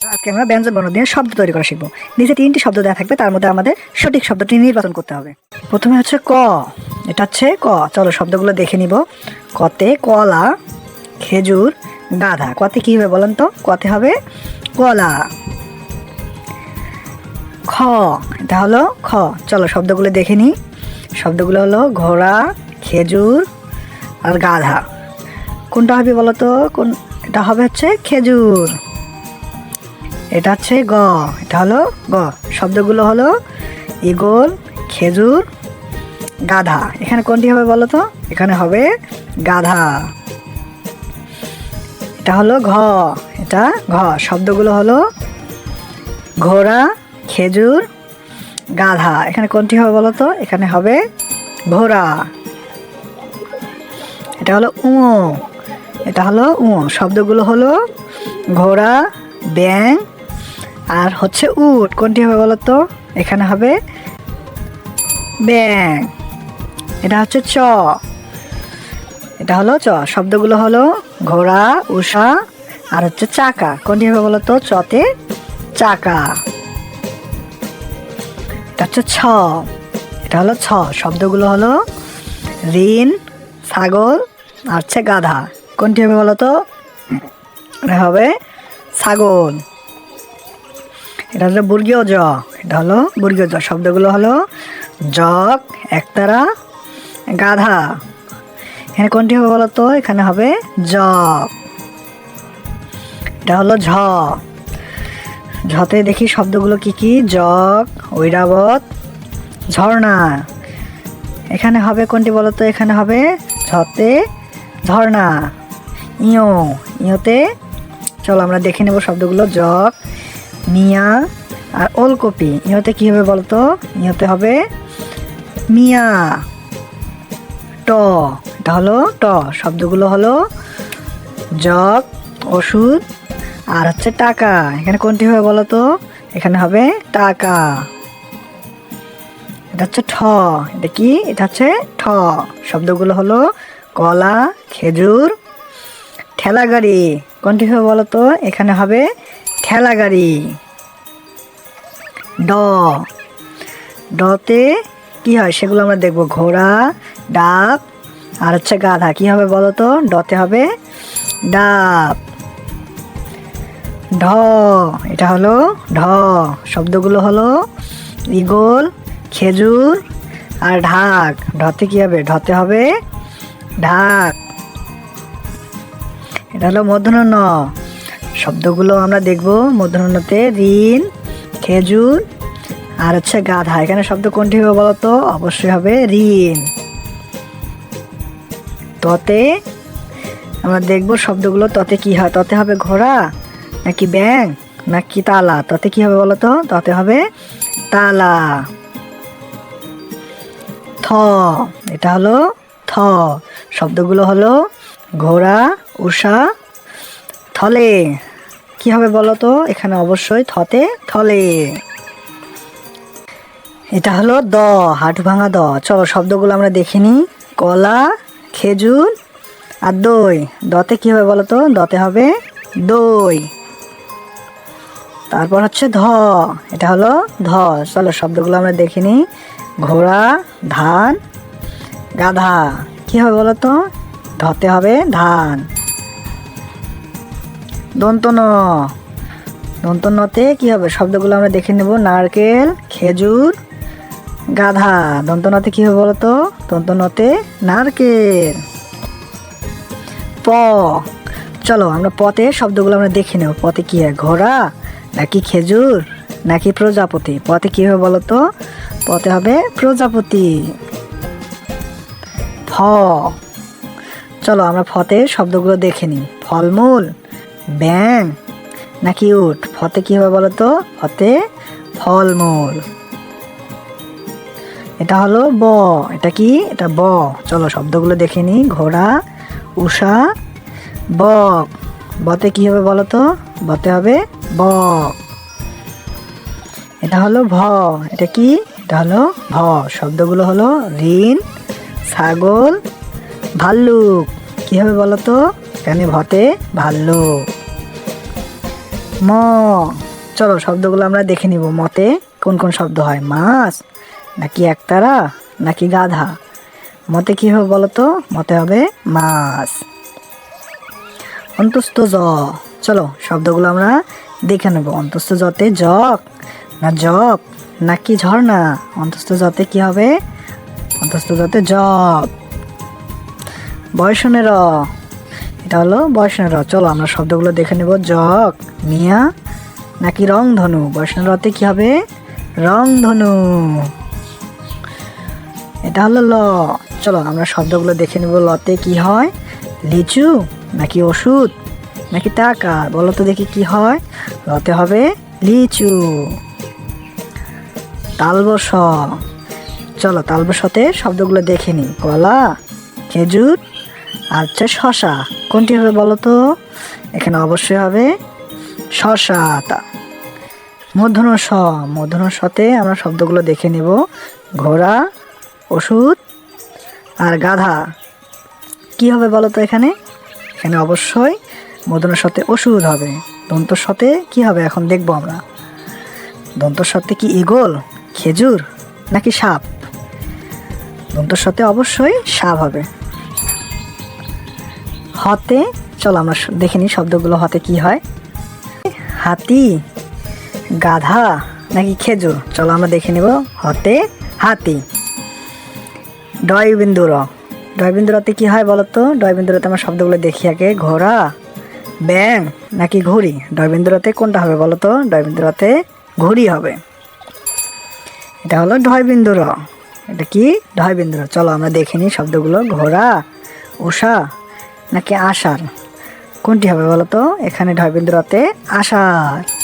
আজকে আমরা ব্যঞ্জন বর্ণ দিয়ে শব্দ তৈরি করা শিখবো। নিচে 3টি শব্দ দেওয়া থাকবে, তার মধ্যে আমাদের সঠিক শব্দটি নির্বাচন করতে হবে। প্রথমে হচ্ছে ক, এটা হচ্ছে ক। চলো শব্দগুলো দেখে নিব। কতে কলা, খেজুর, গাধা। কতে কি হবে বলেন তো? কতে হবে কলা। খ, এটা হলো খ। চলো শব্দগুলো দেখে নিই। শব্দগুলো হলো ঘোড়া, খেজুর আর গাধা। কোনটা হবে বলো তো? এটা হবে হচ্ছে খেজুর। এটা হচ্ছে গ, এটা হলো গ। শব্দগুলো হলো ঈগল, খেজুর, গাধা। এখানে কোনটি হবে বলো তো? এখানে হবে গাধা। এটা হলো ঘ, এটা ঘ। শব্দগুলো হলো ঘোড়া, খেজুর, গাধা। এখানে কোনটি হবে বলো তো? এখানে হবে ঘোড়া। এটা হলো উ, এটা হলো উ। শব্দগুলো হলো ঘোড়া, ব্যাং আর হচ্ছে উট। কোনটি হবে বলো তো? এখানে হবে ব্যাং। এটা হচ্ছে চ, এটা হলো চ। শব্দগুলো হলো ঘোড়া, উষা আর হচ্ছে চাকা। কোনটি হবে বলো তো? চতে চাকা। এটা হচ্ছে ছ, এটা হলো ছ। শব্দগুলো হলো ঋণ, ছাগল আর হচ্ছে গাধা। কোনটি হবে বলো তো? এটা হবে ছাগল। এটা হলো বর্গীয় জ, এটা হলো বর্গীয় জ। শব্দগুলো হলো জগ, একতারা, গাধা। এখানে কোনটি হবে বলো তো? এখানে হবে জগ। এটা হলো ঝ, ঝতে দেখি শব্দগুলো কি কি? জগ, ঐরাবত, ঝর্ণা। এখানে হবে কোনটি বলো তো? এখানে হবে ঝতে ঝর্ণা। ইয়, ইয়তে চলো আমরা দেখে নেব শব্দগুলো। জগ, মিয়া আর ওলকপি। ইহতে কি হবে বলতো? ইহতে হবে মিয়া। ট, এটা হলো ট। শব্দগুলো হলো জগ, ওষুধ আর হচ্ছে টাকা। এখানে কোনটি হবে বলতো? এখানে হবে টাকা। এটা হচ্ছে ঠ, এটা কি? এটা হচ্ছে ঠ। শব্দগুলো হলো কলা, খেজুর, ঠেলা গাড়ি। কোনটি হবে বলতো? এখানে হবে ঠেলা গাড়ি। ড, ডতে কি হয় সেগুলো আমরা দেখবো। ঘোড়া, ডাব আর হচ্ছে গাধা। কি হবে বলতো? ডতে হবে ডাব। ঢ, এটা হলো ঢ। শব্দগুলো হলো ঈগল, খেজুর আর ঢাক। ঢতে কি হবে? ঢতে হবে ঢাক। এটা হলো মূর্ধন্য ণ। শব্দগুলো আমরা দেখবো। মূর্ধন্যতে ঋণ, খেজুর আর হচ্ছে গাধা। এখানে শব্দ কোনটি হবে বলতো? অবশ্যই হবে ঋণ। ততে আমরা দেখবো শব্দগুলো। ততে কি হয়? ততে হবে ঘোড়া নাকি ব্যাং নাকি তালা? ততে কি হবে বলতো? ততে হবে তালা। থ, এটা হলো থ। শব্দগুলো হলো ঘোড়া, উষা, থলে। কি হবে বলতো? এখানে অবশ্যই থতে থলে। এটা হলো দ, হাঁটু ভাঙা দ। চলো শব্দগুলো আমরা দেখে নিই। কলা, খেজুর আর দই। দতে কি হবে বলতো? দতে হবে দই। তারপর হচ্ছে ধ, এটা হলো ধ। চলো শব্দগুলো আমরা দেখে নিই। ঘোড়া, ধান, গাধা। কি হবে বলতো? ধতে হবে ধান। দন্ত ন, দন্ত নতে কি হবে? শব্দগুলো আমরা দেখে নেব। নারকেল, খেজুর, গাধা। দন্ত নতে কি হবে বলতো? দন্ত নতে নারকেল। প, চলো আমরা পতে শব্দগুলো আমরা দেখে নেব। পতে কি হয়? ঘোড়া নাকি খেজুর নাকি প্রজাপতি? পতে কি হবে বলতো? পতে হবে প্রজাপতি। ফ, চলো আমরা ফতে শব্দগুলো দেখে নিই। ফলমূল, ব্যাং নাকি উট? ফতে কি হবে বলতো? ফতে ফলমূল। এটা হলো ব, এটা কি? এটা ব। চলো শব্দগুলো দেখে নিই। ঘোড়া, উষা, বক। বতে কি হবে বলতো? বতে হবে বক। এটা হলো ভ, এটা কি? এটা হলো ভ। শব্দগুলো হলো ঋণ, ছাগল, ভাল্লুক। কি হবে বলতো? এখানে ভতে ভাল্লুক। ম। চলো শব্দগুলো আমরা দেখে নিব। মতে কোন কোন শব্দ হয়? মাছ নাকি একতারা নাকি গাধা? মতে কি হবে বলো তো? মতে হবে মাছ। অন্তস্থ জ। চলো শব্দগুলো আমরা দেখে নেব। অন্তস্থ জতে জগ না জব নাকি ঝর্ণা? অন্তস্থ জতে কি হবে? অন্তস্থ জতে জব। বয়সনের র। এটা হলো বয়সনের র। চলো আমরা শব্দগুলো দেখে নেব। জগ মিয়া নাকি রংধনু? বয়সনের রতে কি হবে? রংধনু। এটা হলো ল। চলো আমরা শব্দগুলো দেখে নেব। লতে কি হয়? লিচু নাকি ওষুধ নাকি টাকা? বলো তো দেখি কি হয়? লতে হবে লিচু। তালবশ। চলো তালবশতে শব্দগুলো দেখে নিই। কলা, খেজুর আর হচ্ছে শশা। কোনটি হবে বলো তো? এখানে অবশ্যই হবে শশা। মূর্ধন্য ষ। মূর্ধন্য শতে আমরা শব্দগুলো দেখে নেব। ঘোড়া, ওষুধ আর গাধা। কি হবে বলো তো এখানে? এখানে অবশ্যই মূর্ধন্য শতে ওষুধ হবে। দন্তর শতে কি হবে এখন দেখবো আমরা। দন্তর শতে কি ঈগল, খেজুর নাকি সাপ? দন্তর শতে অবশ্যই সাপ হবে। হতে চলো আমরা দেখে নিই শব্দগুলো। হতে কি হয়? হাতি, গাধা নাকি খেজুর? চলো আমরা দেখে নিব। হতে হাতি। ডয় বিন্দু র। ডয় বিন্দু রতে কি হয় বলো তো? ডয় বিন্দু রতে আমরা শব্দগুলো দেখি আগে। ঘোড়া, ব্যাং নাকি ঘুড়ি? ডয় বিন্দু রতে কোনটা হবে বলো তো? ডয় বিন্দু রতে ঘুড়ি হবে। এটা হলো ঢয় বিন্দু র। এটা কি? ঢয় বিন্দু র। চলো আমরা দেখে নিই শব্দগুলো। ঘোড়া, উষা নাকি আষাঢ়? কোনটি হবে বলো তো? এখানে ঢয় বিন্দু রতে আষাঢ়।